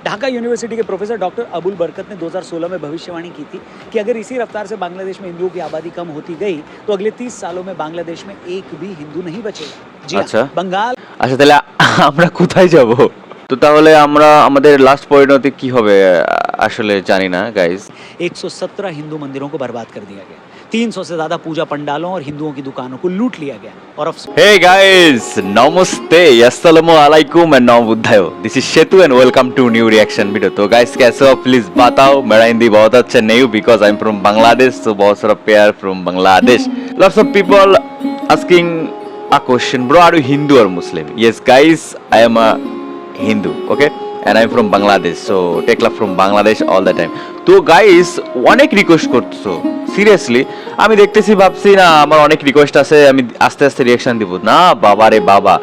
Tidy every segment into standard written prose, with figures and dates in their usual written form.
Dhaka university के professor doctor Abul बरकत ने 2016 में भविष्यवाणी की थी कि अगर इसी रफ्तार से बांग्लादेश में हिंदुओं की आबादी कम होती गई तो अगले 30 सालों में बांग्लादेश में एक भी हिंदू नहीं बचेगा। जी अच्छा बंगाल আচ্ছা তাহলে আমরা কোথায় যাব? তো তাহলে আমরা আমাদের লাস্ট পরিণতি কি হবে আসলে জানি না গাইস। 117 हिंदू मंदिरों को बर्बाद कर दिया गया, 300 से ज्यादा पूजा पंडालों और हिंदुओं की दुकानों को लूट लिया गया और अफसोस Hey guys, namaste, assalamu alaikum and नाम बुद्धायो। This is Shetu and welcome to new reaction video। तो guys कैसे हो प्लीज बताओ। मेरा हिंदी बहुत अच्छा नहीं हो because I'm from Bangladesh, so बहुत सारा प्यार from Bangladesh। Lots of people asking a question, bro, are you Hindu or Muslim? Yes guys, I am a Hindu, okay, and I'm from Bangladesh, so take love from Bangladesh all the time। তো guys অনেক request করছো seriously, আমি দেখতেছি ভাবছি না আমার অনেক request আছে, আমি আস্তে আস্তে রিয়াকশন দিব না। বাবা রে বাবা,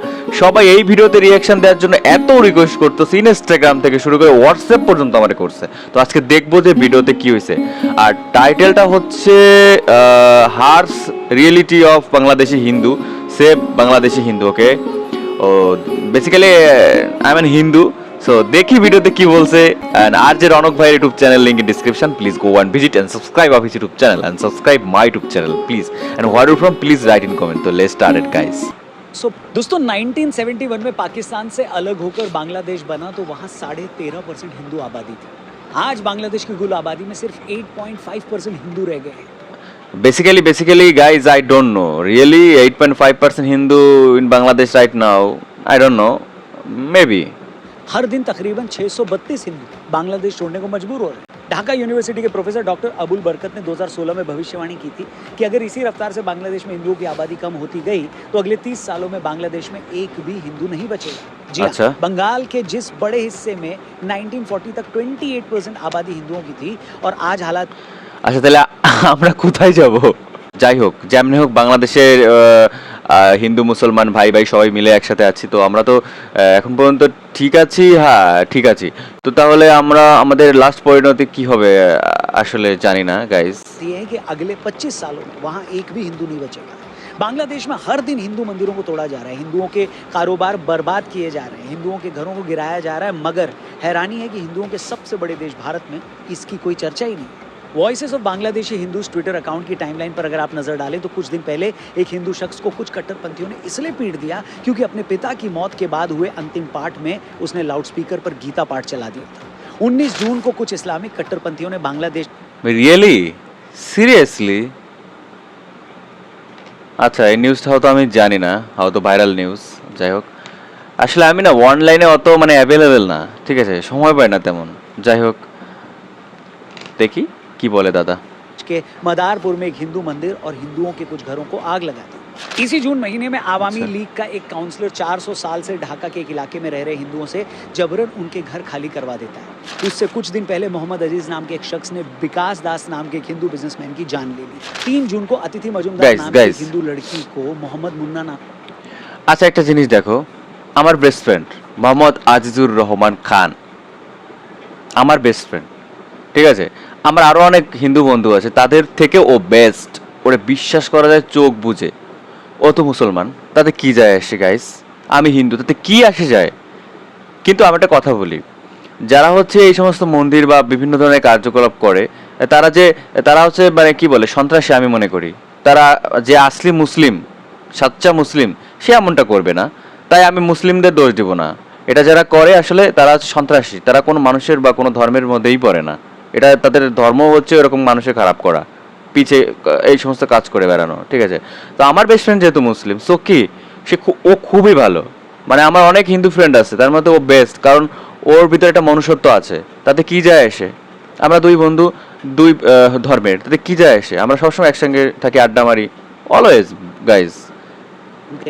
সবাই এই ভিডিওতে রিয়াকশন দেওয়ার জন্য এত রিকোয়েস্ট করতেছে, ইনস্টাগ্রাম থেকে শুরু করে হোয়াটসঅ্যাপ পর্যন্ত আমারে করছে। তো আজকে দেখবো যে ভিডিওতে কি হয়েছে। আর টাইটেলটা হচ্ছে harsh reality of Bangladeshi Hindu, save Bangladeshi Hindu, okay. ও basically I am Hindu. So দেখি ভিডিওতে কি বলছে। এন্ড আর যে রনক ভাইয়ের YouTube channel link in description, please go and visit and subscribe of his YouTube channel and subscribe my YouTube channel please. And where you from please write in comment. तो let's start it guys. So दोस्तों 1971 में पाकिस्तान से अलग होकर बांग्लादेश बना तो वहाँ 13.5% हिंदू आबादी थी। आज बांग्लादेश की कुल आबादी में सिर्फ 8.5% हिंदू रह गए हैं। Basically guys, I don't know really 8.5% Hindu in Bangladesh right now, I don't know, maybe हर दिन तकरीबन 632 हिंदू बांग्लादेश छोड़ने को मजबूर हो रहे हैं। ढाका यूनिवर्सिटी के प्रोफेसर डॉक्टर अबुल बरकत ने 2016 में भविष्यवाणी की थी कि अगर इसी रफ्तार से बांग्लादेश में हिंदुओं की आबादी कम होती गई तो अगले 30 सालों में बांग्लादेश में एक भी हिंदू नहीं बचेगा। जी अच्छा। बंगाल के जिस बड़े हिस्से में 1940 तक 28% आबादी हिंदुओं की थी और आज हालात। আচ্ছা তাহলে আমরা কোথায় যাব? যাই হোক, যেমনি হোক বাংলাদেশের হিন্দু মুসলমান ভাই ভাই সবাই মিলে একসাথে আছি। তো আমরা তো এখন পর্যন্ত ঠিক আছি, হ্যাঁ ঠিক আছি। তো তাহলে আমরা আমাদের লাস্ট পরিণতি কি হবে আসলে জানি না গাইস। ये है कि अगले 25 सालों में वहाँ एक भी हिंदू नहीं बचेगा। बांग्लादेश में हर दिन हिंदू मंदिरों को तोड़ा जा रहा है, हिंदुओं के कारोबार बर्बाद किए जा रहे हैं, हिंदुओं के घरों को गिराया जा रहा है, मगर हैरानी है कि हिंदुओं के सबसे बड़े देश भारत में इसकी कोई चर्चा ही नहीं। Voices of Bangladeshi Hindus Twitter account की टाइमलाइन पर अगर आप नजर डालें तो कुछ दिन पहले एक हिंदू शख्स को कुछ कट्टरपंथियों ने इसलिए पीट दिया क्योंकि अपने पिता की मौत के बाद हुए अंतिम पाठ में उसने लाउडस्पीकर पर गीता पाठ चला दिया था। 19 जून को कुछ इस्लामिक कट्टरपंथियों ने बांग्लादेश রিয়েলি সিরিয়াসলি? আচ্ছা এই নিউজটা হয়তো আমি জানি না, হয়তো ভাইরাল নিউজ। যাই হোক, আসলে আমি না অনলাইনে অত মানে অ্যাভেলেবেল না, ঠিক আছে, সময় পাই না তেমন। যাই হোক দেখি কি বলে দাদা। के मदारपुर में एक हिंदू मंदिर और हिंदुओं के कुछ घरों को आग लगा दी। इसी जून महीने में आवामी लीग का एक काउंसलर 400 साल से ढाका के एक इलाके में रह रहे हिंदुओं से जबरन उनके घर खाली करवा देता है। उससे कुछ दिन पहले मोहम्मद अजीज नाम के एक शख्स ने विकास दास नाम के एक हिंदू बिजनेसमैन की जान ले ली। 3 जून को अतिथि मजुमदार नाम की एक हिंदू लड़की को मोहम्मद मुन्ना नाम। আচ্ছা একটা জিনিস দেখো, আমার বেস্ট ফ্রেন্ড মোহাম্মদ আজিজুর রহমান খান আমার বেস্ট ফ্রেন্ড, ঠিক আছে। আমার আরও অনেক হিন্দু বন্ধু আছে, তাদের থেকে ও বেস্ট, ওরে বিশ্বাস করা যায় চোখ বুঝে। ও তো মুসলমান, তাতে কি যায় আসে গাইস, আমি হিন্দু, তাতে কি আসে যায়। কিন্তু আমি একটা কথা বলি, যারা হচ্ছে এই সমস্ত মন্দির বা বিভিন্ন ধরনের কার্যকলাপ করে, তারা হচ্ছে মানে কি বলে সন্ত্রাসী আমি মনে করি। তারা যে আসলি মুসলিম, সাচ্চা মুসলিম, সে এমনটা করবে না। তাই আমি মুসলিমদের দোষ দিব না। এটা যারা করে আসলে তারা হচ্ছে সন্ত্রাসী, তারা কোনো মানুষের বা কোনো ধর্মের মধ্যেই পড়ে না। এটা তাদের ধর্ম হচ্ছে এরকম মানুষের খারাপ করা, পিছে এই সমস্ত কাজ করে বেড়ানো, ঠিক আছে। তো আমার বেস্ট ফ্রেন্ড যেহেতু মুসলিম, সো কি ও খুবই ভালো। মানে আমার অনেক হিন্দু ফ্রেন্ড আছে, তার মধ্যে ও বেস্ট, কারণ ওর ভিতরে একটা মনুষ্যত্ব আছে। তাতে কি যায় আসে, আমরা দুই বন্ধু দুই ধর্মের, তাতে কি যায় আসে, আমরা সবসময় একসঙ্গে থাকি, আড্ডা মারি, অলওয়েজ গাইজ।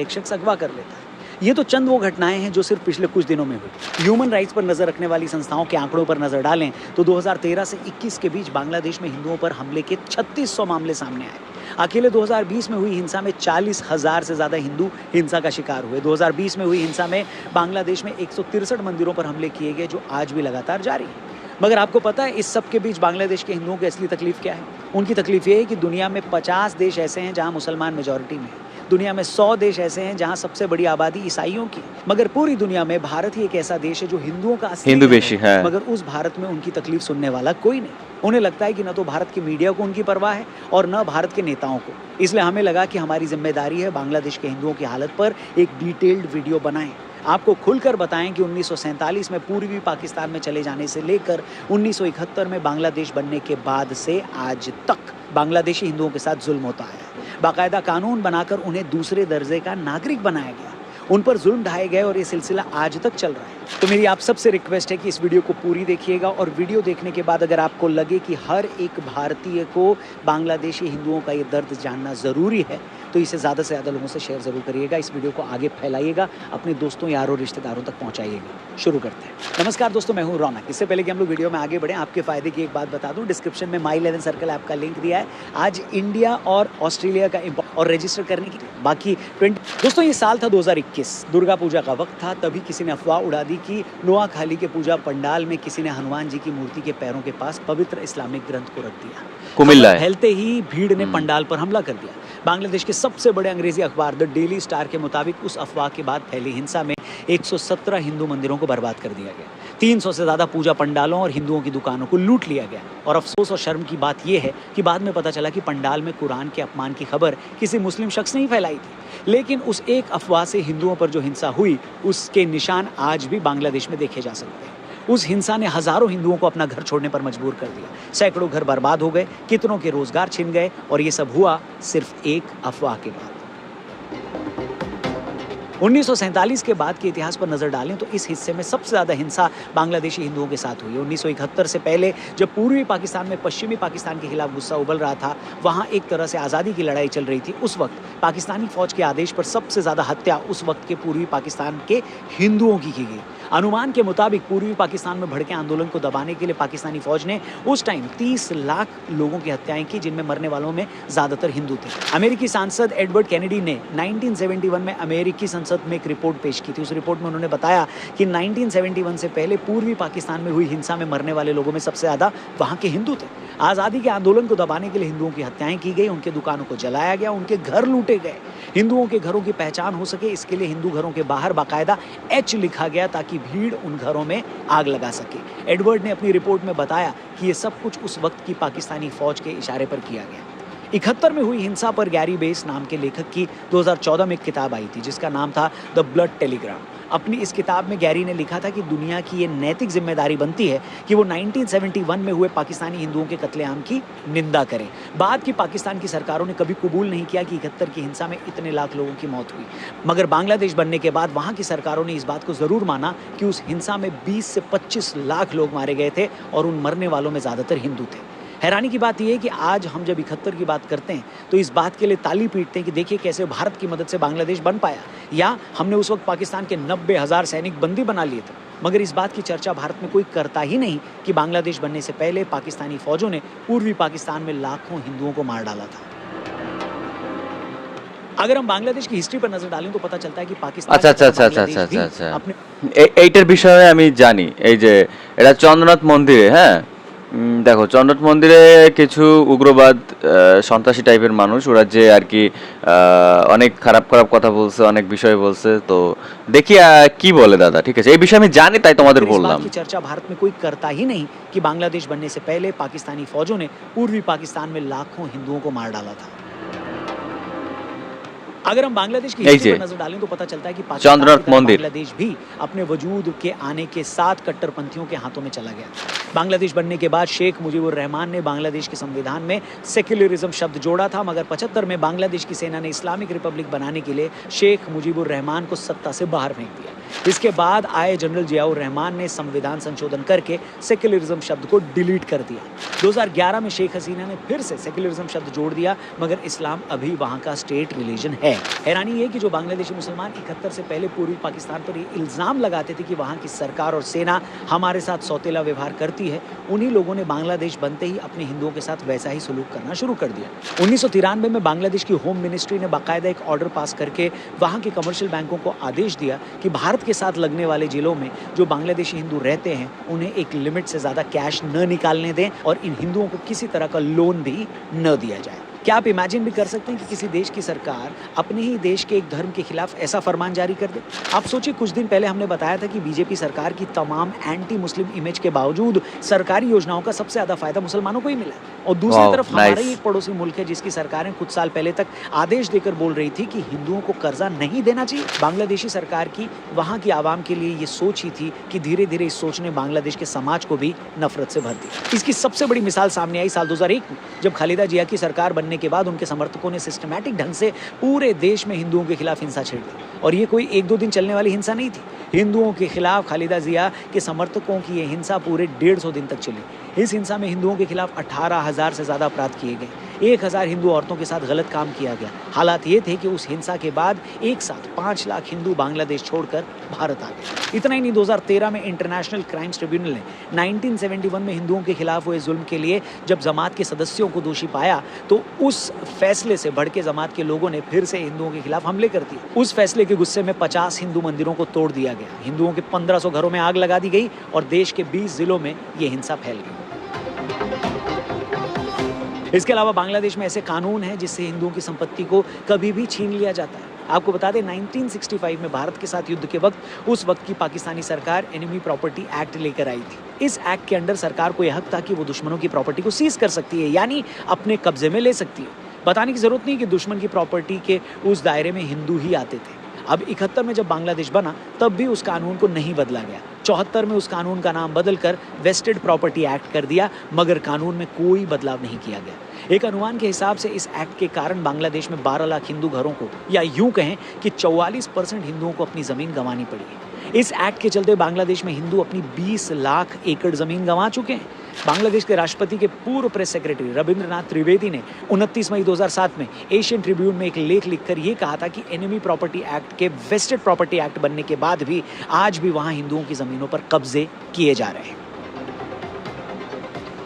एक शख्स अगवा कर लेता है। ये तो चंद वो घटनाएं हैं जो सिर्फ पिछले कुछ दिनों में हुई। ह्यूमन राइट्स पर नजर रखने वाली संस्थाओं के आंकड़ों पर नजर डालें तो 2013 से 21 के बीच बांग्लादेश में हिंदुओं पर हमले के 3600 मामले सामने आए। अकेले 2020 में हुई हिंसा में 40,000 से ज्यादा हिंदू हिंसा का शिकार हुए। 2020 में हुई हिंसा में बांग्लादेश में 163 मंदिरों पर हमले किए गए, जो आज भी लगातार जारी है। मगर आपको पता है इस सब के बीच बांग्लादेश के हिंदुओं की असली तकलीफ क्या है? उनकी तकलीफ ये है कि दुनिया में 50 देश ऐसे हैं जहां मुसलमान मेजॉरिटी में है। दुनिया में 100 देश ऐसे हैं जहां सबसे बड़ी आबादी ईसाइयों की है। मगर पूरी दुनिया में भारत ही एक ऐसा देश है जो हिंदुओं का असली हिंदू घर बेशी है। मगर उस भारत में उनकी तकलीफ सुनने वाला कोई नहीं। उन्हें लगता है कि न तो भारत की मीडिया को उनकी परवाह है और न भारत के नेताओं को। इसलिए हमें लगा कि हमारी जिम्मेदारी है बांग्लादेश के हिंदुओं की हालत पर एक डिटेल्ड वीडियो बनाएं, आपको खुलकर बताएं कि 1947 में पूर्वी पाकिस्तान में चले जाने से लेकर 1971 में बांग्लादेश बनने के बाद से आज तक बांग्लादेशी हिंदुओं के साथ जुल्म होता है। बाकायदा कानून बनाकर उन्हें दूसरे दर्जे का नागरिक बनाया गया, उन पर जुल्म ढाए गए और ये सिलसिला आज तक चल रहा है। तो मेरी आप सबसे रिक्वेस्ट है कि इस वीडियो को पूरी देखिएगा और वीडियो देखने के बाद अगर आपको लगे कि हर एक भारतीय को बांग्लादेशी हिंदुओं का ये दर्द जानना ज़रूरी है तो इसे ज़्यादा से ज़्यादा लोगों से शेयर ज़रूर करिएगा। इस वीडियो को आगे फैलाइएगा, अपने दोस्तों यारों रिश्तेदारों तक पहुंचाइएगा। शुरू करते हैं। नमस्कार दोस्तों, मैं हूं रौनक। इससे पहले कि हम लोग वीडियो में आगे बढ़ें, आपके फ़ायदे की एक बात बता दूं, डिस्क्रिप्शन में माई 11 सर्कल ऐप का लिंक दिया है। आज इंडिया और ऑस्ट्रेलिया का और रजिस्टर करने की बाकी 20। दोस्तों ये साल था 2021, दुर्गा पूजा का वक्त था। तभी किसी ने अफवाह उड़ा दी कि नोआखाली के पूजा पंडाल में किसी ने हनुमान जी की मूर्ति के पैरों के पास पवित्र इस्लामिक ग्रंथ को रख दिया। कुमिल्ला है। फैलते ही भीड़ ने पंडाल पर हमला कर दिया। बांग्लादेश के सबसे बड़े अंग्रेजी अखबार द डेली स्टार के मुताबिक उस अफवाह के बाद फैली हिंसा में 117 हिंदू मंदिरों को बर्बाद कर दिया गया। 300 से ज़्यादा पूजा पंडालों और हिंदुओं की दुकानों को लूट लिया गया। और अफसोस और शर्म की बात यह है कि बाद में पता चला कि पंडाल में कुरान के अपमान की खबर किसी मुस्लिम शख्स ने ही फैलाई थी। लेकिन उस एक अफवाह से हिंदुओं पर जो हिंसा हुई उसके निशान आज भी बांग्लादेश में देखे जा सकते हैं। उस हिंसा ने हजारों हिंदुओं को अपना घर छोड़ने पर मजबूर कर दिया। सैकड़ों घर बर्बाद हो गए, कितनों के रोजगार छिन गए और ये सब हुआ सिर्फ एक अफवाह के बाद। 1947 के बाद के इतिहास पर नजर डालें तो इस हिस्से में सबसे ज्यादा हिंसा बांग्लादेशी हिंदुओं के साथ हुई है। 1971 से पहले जब पूर्वी पाकिस्तान में पश्चिमी पाकिस्तान के खिलाफ गुस्सा उबल रहा था, वहां एक तरह से आज़ादी की लड़ाई चल रही थी। उस वक्त पाकिस्तानी फौज के आदेश पर सबसे ज्यादा हत्या उस वक्त के पूर्वी पाकिस्तान के हिंदुओं की गई। अनुमान के मुताबिक पूर्वी पाकिस्तान में भड़के आंदोलन को दबाने के लिए पाकिस्तानी फौज ने उस टाइम 30 लाख लोगों की हत्याएं की, जिनमें मरने वालों में ज्यादातर हिंदू थे। अमेरिकी सांसद एडवर्ड कैनेडी ने 1971 में अमेरिकी संसद में एक रिपोर्ट पेश की थी। उस रिपोर्ट में उन्होंने बताया कि 1971 से पहले पूर्वी पाकिस्तान में हुई हिंसा में मरने वाले लोगों में सबसे ज्यादा वहां के हिंदू थे। आज़ादी के आंदोलन को दबाने के लिए हिंदुओं की हत्याएं की गई, उनके दुकानों को जलाया गया, उनके घर लूटे गए। हिंदुओं के घरों की पहचान हो सके इसके लिए हिंदू घरों के बाहर बाकायदा H लिखा गया ताकि भीड़ उन घरों में आग लगा सके। एडवर्ड ने अपनी रिपोर्ट में बताया कि ये सब कुछ उस वक्त की पाकिस्तानी फौज के इशारे पर किया गया। 71 में हुई हिंसा पर गैरी बेस नाम के लेखक की 2014 में एक किताब आई थी जिसका नाम था द ब्लड टेलीग्राम। अपनी इस किताब में गैरी ने लिखा था कि दुनिया की ये नैतिक जिम्मेदारी बनती है कि वो 1971 में हुए पाकिस्तानी हिंदुओं के कत्लेआम की निंदा करें। बाद की पाकिस्तान की सरकारों ने कभी कबूल नहीं किया कि 71 की हिंसा में इतने लाख लोगों की मौत हुई, मगर बांग्लादेश बनने के बाद वहाँ की सरकारों ने इस बात को ज़रूर माना कि उस हिंसा में 20 से 25 लाख लोग मारे गए थे और उन मरने वालों में ज़्यादातर हिंदू थे। हैरानी की बात यह है कि आज हम जब 71 की बात करते हैं तो इस बात के लिए ताली पीटते हैं कि देखिए कैसे भारत की मदद से बांग्लादेश बन पाया, या हमने उस वक्त पाकिस्तान के 90,000 सैनिक बंदी बना लिए थे। मगर इस बात की चर्चा भारत में कोई करता ही नहीं कि बांग्लादेश बनने से पहले पाकिस्तानी फौजों ने पूर्वी पाकिस्तान में लाखों हिंदुओं को मार डाला था। अगर हम बांग्लादेश की हिस्ट्री पर नजर डालें तो पता चलता है कि पाकिस्तान এইটার বিষয়ে আমি জানি। এই যে এটা চন্দ্রনাথ মন্দিরে, হ্যাঁ দেখো চন্দ্রনাথ মন্দিরে কিছু উগ্রবাদ সন্ত্রাসী টাইপের মানুষ, ওরা যে আর কি অনেক খারাপ খারাপ কথা বলছে, অনেক বিষয় বলছে। তো দেখি কি বলে দাদা। ঠিক আছে, এই বিষয়ে আমি জানি তাই তোমাদের বললাম। चर्चा भारत में कोई करता ही नहीं कि बांग्लादेश बनने से पहले पाकिस्तानी फौजों ने पूर्वी पाकिस्तान में लाखों हिंदुओं को मार डाला था। अगर हम बांग्लादेश की हिस्ट्री पर नजर डालें तो पता चलता है कि बांग्लादेश भी अपने वजूद के आने के साथ कट्टरपंथियों के हाथों में चला गया। बांग्लादेश बनने के बाद शेख मुजीबुर रहमान ने बांग्लादेश के संविधान में सेक्युलरिज्म शब्द जोड़ा था, मगर 75 में बांग्लादेश की सेना ने इस्लामिक रिपब्लिक बनाने के लिए शेख मुजीबुर रहमान को सत्ता से बाहर फेंक दिया। इसके बाद आए जनरल जियाउर रहमान ने संविधान संशोधन करके सेक्युलरिज्म शब्द को डिलीट कर दिया। 2011 में शेख हसीना ने फिर से सेक्युलरिज्म शब्द जोड़ दिया, मगर इस्लाम अभी वहां का स्टेट रिलीजन है। हैरानी ये कि जो बांग्लादेशी मुसलमान 71 से पहले पूर्वी पाकिस्तान पर ये इल्ज़ाम लगाते थे कि वहाँ की सरकार और सेना हमारे साथ सौतेला व्यवहार करती है, उन्हीं लोगों ने बांग्लादेश बनते ही अपने हिंदुओं के साथ वैसा ही सलूक करना शुरू कर दिया। 1993 में बांग्लादेश की होम मिनिस्ट्री ने बाकायदा एक ऑर्डर पास करके वहाँ के कमर्शियल बैंकों को आदेश दिया कि भारत के साथ लगने वाले जिलों में जो बांग्लादेशी हिंदू रहते हैं उन्हें एक लिमिट से ज़्यादा कैश न निकालने दें और इन हिंदुओं को किसी तरह का लोन भी न दिया जाए। क्या आप इमेजिन भी कर सकते हैं कि किसी देश की सरकार अपने ही देश के एक धर्म के खिलाफ ऐसा फरमान जारी कर दे? आप सोचिए, कुछ दिन पहले हमने बताया था कि बीजेपी सरकार की तमाम एंटी मुस्लिम इमेज के बावजूद सरकारी योजनाओं का सबसे ज्यादा फायदा मुसलमानों को ही मिला। और दूसरी Wow, तरफ हमारा nice. ही एक पड़ोसी मुल्क है जिसकी सरकारें कुछ साल पहले तक आदेश देकर बोल रही थी कि हिंदुओं को कर्जा नहीं देना चाहिए। बांग्लादेशी सरकार की वहां की आवाम के लिए ये सोच ही थी कि धीरे धीरे इस सोच ने बांग्लादेश के समाज को भी नफरत से भर दिया। इसकी सबसे बड़ी मिसाल सामने आई साल 2001 में, जब खालिदा जिया की सरकार बनने के बाद उनके समर्थकों ने सिस्टमैटिक ढंग से पूरे देश में हिंदुओं के खिलाफ हिंसा छेड़ दी। और ये कोई 1-2 दिन चलने वाली हिंसा नहीं थी। हिंदुओं के खिलाफ खालिदा जिया के समर्थकों की ये हिंसा पूरे 150 दिन तक चली। इस हिंसा में हिंदुओं के खिलाफ 18,000 से ज़्यादा अपराध किए गए। 1,000 हिंदू औरतों के साथ गलत काम किया गया। हालात ये थे कि उस हिंसा के बाद एक साथ 5 लाख हिंदू बांग्लादेश छोड़कर भारत आ गए। इतना ही नहीं, 2013 में इंटरनेशनल क्राइम्स ट्रिब्यूनल ने 1971 में हिंदुओं के खिलाफ हुए जुल्म के लिए जब जमात के सदस्यों को दोषी पाया, तो उस फैसले से भड़के जमात के लोगों ने फिर से हिंदुओं के खिलाफ हमले कर दिए। उस फैसले के गुस्से में 50 हिंदू मंदिरों को तोड़ दिया गया, हिंदुओं के 1500 घरों में आग लगा दी गई और देश के 20 जिलों में ये हिंसा फैल गई। इसके अलावा बांग्लादेश में ऐसे कानून हैं जिससे हिंदुओं की संपत्ति को कभी भी छीन लिया जाता है। आपको बता दें, 1965 में भारत के साथ युद्ध के वक्त उस वक्त की पाकिस्तानी सरकार एनिमी प्रॉपर्टी एक्ट लेकर आई थी। इस एक्ट के अंडर सरकार को यह हक था कि वो दुश्मनों की प्रॉपर्टी को सीज कर सकती है, यानी अपने कब्जे में ले सकती है। बताने की जरूरत नहीं कि दुश्मन की प्रॉपर्टी के उस दायरे में हिंदू ही आते थे। अब 71 में जब बांग्लादेश बना तब भी उस कानून को नहीं बदला गया। 74 में उस कानून का नाम बदलकर वेस्टेड प्रॉपर्टी एक्ट कर दिया, मगर कानून में कोई बदलाव नहीं किया गया। एक अनुमान के हिसाब से इस एक्ट के कारण बांग्लादेश में 12 लाख हिंदू घरों को, या यूं कहें कि 44% हिंदुओं को अपनी जमीन गंवानी पड़ी है। इस एक्ट के चलते बांग्लादेश में हिंदू अपनी 20 लाख एकड़ जमीन गंवा चुके हैं। बांग्लादेश के राष्ट्रपति के पूर्व प्रेस सेक्रेटरी रविंद्रनाथ त्रिवेदी ने 29 मई 2007 में एशियन ट्रिब्यून में एक लेख लिखकर ये कहा था कि एनिमी प्रॉपर्टी एक्ट के वेस्टेड प्रॉपर्टी एक्ट बनने के बाद भी आज भी वहां हिंदुओं की जमीनों पर कब्जे किए जा रहे हैं।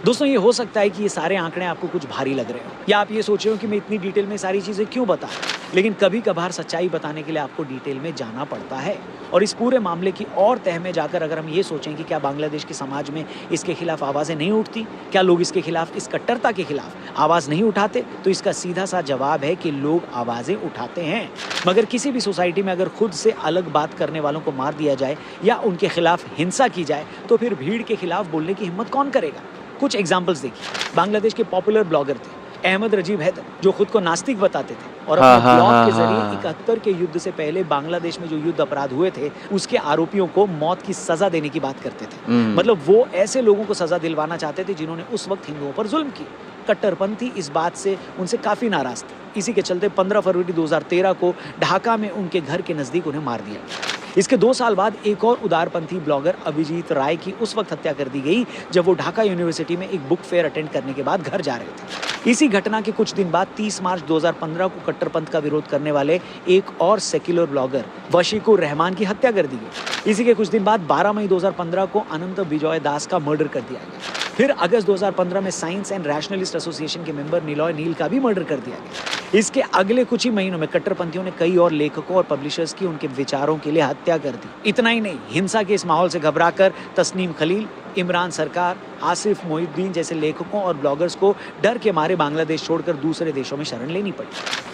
दोस्तों, ये हो सकता है कि ये सारे आंकड़े आपको कुछ भारी लग रहे हो, या आप ये सोच रहे हो कि मैं इतनी डिटेल में सारी चीजें क्यों बता, लेकिन कभी कभार सच्चाई बताने के लिए आपको डिटेल में जाना पड़ता है। और इस पूरे मामले की और तह में जाकर अगर हम ये सोचें कि क्या बांग्लादेश के समाज में इसके खिलाफ आवाज़ें नहीं उठती, क्या लोग इसके खिलाफ, इस कट्टरता के खिलाफ आवाज़ नहीं उठाते, तो इसका सीधा सा जवाब है कि लोग आवाज़ें उठाते हैं। मगर किसी भी सोसाइटी में अगर खुद से अलग बात करने वालों को मार दिया जाए या उनके खिलाफ हिंसा की जाए, तो फिर भीड़ के खिलाफ बोलने की हिम्मत कौन करेगा? कुछ एग्जाम्पल्स देखिए। बांग्लादेश के पॉपुलर ब्लॉगर थे अहमद रजीब हैदर, जो खुद को नास्तिक बताते थे और अपने ब्लॉग के जरिए 71 के युद्ध से पहले बांग्लादेश में जो युद्ध अपराध हुए थे उसके आरोपियों को मौत की सजा देने की बात करते थे। मतलब वो ऐसे लोगों को सजा दिलवाना चाहते थे जिन्होंने उस वक्त हिंदुओं पर जुल्म किए। कट्टरपंथी इस बात से उनसे काफी नाराज थे। इसी के चलते 15 फरवरी 2013 को ढाका में उनके घर के नजदीक उन्हें मार दिया। इसके 2 साल बाद एक और उदारपंथी ब्लॉगर अभिजीत राय की उस वक्त हत्या कर दी गई जब वो ढाका यूनिवर्सिटी में एक बुक फेयर अटेंड करने के बाद घर जा रहे थे। इसी घटना के कुछ दिन बाद 30 मार्च 2015 को कट्टरपंथ का विरोध करने वाले एक और सेक्युलर ब्लॉगर वशीकुर रहमान की हत्या कर दी गई। इसी के कुछ दिन बाद 12 मई 2015 को अनंत विजय दास का मर्डर कर दिया गया। फिर अगस्त 2015 में साइंस एंड रैशनलिस्ट एसोसिएशन के मेंबर निलॉय नील का भी मर्डर कर दिया गया। इसके अगले कुछ ही महीनों में कट्टरपंथियों ने कई और लेखकों और पब्लिशर्स की उनके विचारों के लिए हत्या कर दी। इतना ही नहीं, हिंसा के इस माहौल से घबराकर तस्नीम खलील, इमरान सरकार, आसिफ मोहिउद्दीन जैसे लेखकों और ब्लॉगर्स को डर के मारे बांग्लादेश छोड़कर दूसरे देशों में शरण लेनी पड़ी।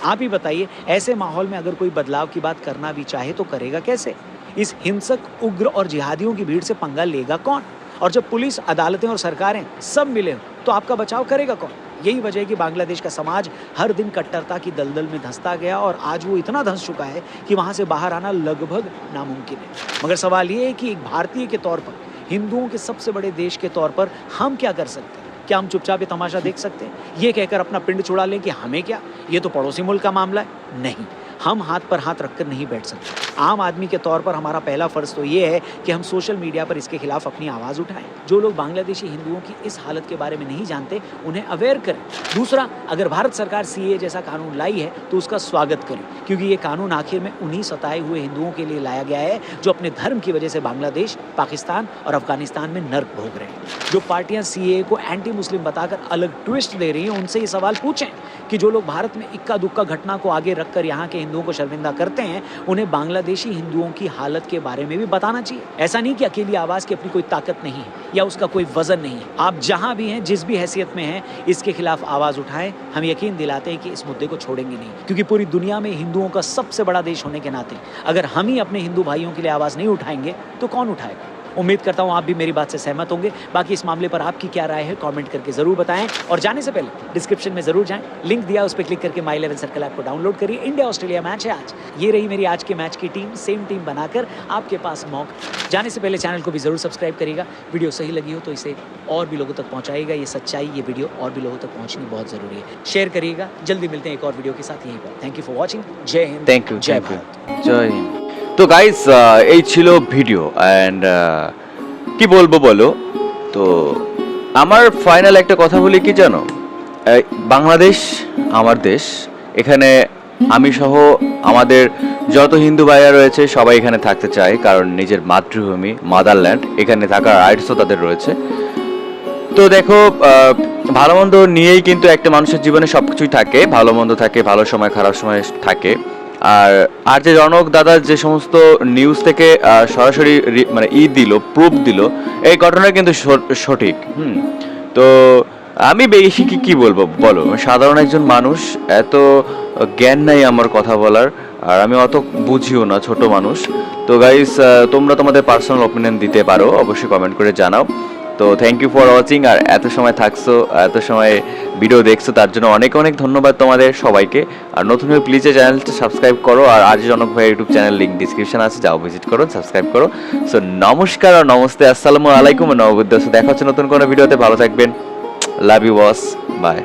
आप ही बताइए, ऐसे माहौल में अगर कोई बदलाव की बात करना भी चाहे तो करेगा कैसे? इस हिंसक, उग्र और जिहादियों की भीड़ से पंगा लेगा कौन? और जब पुलिस, अदालतें और सरकारें सब मिले तो आपका बचाव करेगा कौन? यही वजह है कि बांग्लादेश का समाज हर दिन कट्टरता की दलदल में धंसता गया और आज वो इतना धंस चुका है कि वहां से बाहर आना लगभग नामुमकिन है। मगर सवाल ये है कि एक भारतीय के तौर पर, हिंदुओं के सबसे बड़े देश के तौर पर हम क्या कर सकते हैं? क्या हम चुपचाप ये तमाशा देख सकते हैं, ये कहकर अपना पिंड छुड़ा लें कि हमें क्या, ये तो पड़ोसी मुल्क का मामला है? नहीं, हम हाथ पर हाथ रखकर नहीं बैठ सकते। आम आदमी के तौर पर हमारा पहला फर्ज तो ये है कि हम सोशल मीडिया पर इसके खिलाफ अपनी आवाज़ उठाएं। जो लोग बांग्लादेशी हिंदुओं की इस हालत के बारे में नहीं जानते, उन्हें अवेयर करें। दूसरा, अगर भारत सरकार सीए जैसा कानून लाई है तो उसका स्वागत करें, क्योंकि ये कानून आखिर में उन्हीं सताए हुए हिंदुओं के लिए लाया गया है जो अपने धर्म की वजह से बांग्लादेश, पाकिस्तान और अफगानिस्तान में नर्क भोग रहे हैं। जो पार्टियां सीए को एंटी मुस्लिम बताकर अलग ट्विस्ट दे रही हैं, उनसे ये सवाल पूछें कि जो लोग भारत में इक्का दुक्का घटना को आगे रखकर यहाँ के हिंदुओं को शर्मिंदा करते हैं उन्हें बांग्लादेशी हिंदुओं की हालत के बारे में भी बताना चाहिए। ऐसा नहीं कि अकेली आवाज़ की अपनी कोई ताकत नहीं है या उसका कोई वजन नहीं है। आप जहां भी हैं, जिस भी हैसियत में हैं, इसके खिलाफ आवाज़ उठाएं। हम यकीन दिलाते हैं कि इस मुद्दे को छोड़ेंगे नहीं, क्योंकि पूरी दुनिया में हिंदुओं का सबसे बड़ा देश होने के नाते अगर हम ही अपने हिंदू भाइयों के लिए आवाज़ नहीं उठाएंगे तो कौन उठाएगा। उम्मीद करता हूँ आप भी मेरी बात से सहमत होंगे। बाकी इस मामले पर आपकी क्या राय है कमेंट करके ज़रूर बताएं, और जाने से पहले डिस्क्रिप्शन में ज़रूर जाएं, लिंक दिया उस पर क्लिक करके माई 11 सर्कल ऐप को डाउनलोड करिए। इंडिया ऑस्ट्रेलिया मैच है आज। ये रही मेरी आज के मैच की टीम, सेम टीम बनाकर आपके पास मौका। जाने से पहले चैनल को भी ज़रूर सब्सक्राइब करिएगा। वीडियो सही लगी हो तो इसे और भी लोगों तक पहुँचाइएगा। ये सच्चाई, ये वीडियो और भी लोगों तक पहुँचनी बहुत ज़रूरी है। शेयर करिएगा। जल्दी मिलते हैं एक और वीडियो के साथ यहीं पर। Thank you for watching. जय हिंद, থ্যাংক ইউ, जय থ্যাংক ইউ, भारत। জয় হিন্দ। তো গাইস এই ছিল ভিডিও অ্যান্ড কি বলবো বলো। তো আমার ফাইনাল একটা কথা বলি কি জানো, বাংলাদেশ আমার দেশ, এখানে আমি সহ আমাদের যত হিন্দু ভাইরা রয়েছে সবাই এখানে থাকতে চায়, কারণ নিজের মাতৃভূমি মাদারল্যান্ড, এখানে থাকার রাইটসও তাদের রয়েছে। তো দেখো ভালো মন্দ নিয়েই কিন্তু একটা মানুষের জীবনে সব কিছুই থাকে, ভালো মন্দ থাকে, ভালো সময় খারাপ সময় থাকে। আর যে জনক দাদা যে সমস্ত নিউজ থেকে সরাসরি মানে দিল, প্রুফ দিল, এই ঘটনা কিন্তু সঠিক। তো আমি বেশি কি বলবো বলো, সাধারণ একজন মানুষ, এত জ্ঞান নাই আমার কথা বলার, আর আমি অত বুঝিও না, ছোট মানুষ। তো গাইস তোমরা তোমাদের পার্সোনাল অপিনিয়ন দিতে পারো, অবশ্যই কমেন্ট করে জানাও। তো থ্যাংক ইউ ফর ওয়াচিং, আর এত সময় থাকছো, এত সময় ভিডিও দেখছো, তার জন্য অনেক অনেক ধন্যবাদ তোমাদের সবাইকে। আর নতুন হয়ে প্লিজ চ্যানেলটা সাবস্ক্রাইব করো, আর আজ জনক ভাই ইউটিউব চ্যানেল লিঙ্ক ডিসক্রিপশন আছে, যাও ভিজিট করো, সাবস্ক্রাইব করো। সো নমস্কার আর নমস্তে, আসসালামু আলাইকুম, নববুদ্ধ। দেখা হচ্ছে নতুন কোনো ভিডিওতে, ভালো থাকবেন, লাভ ইউ বস, বাই।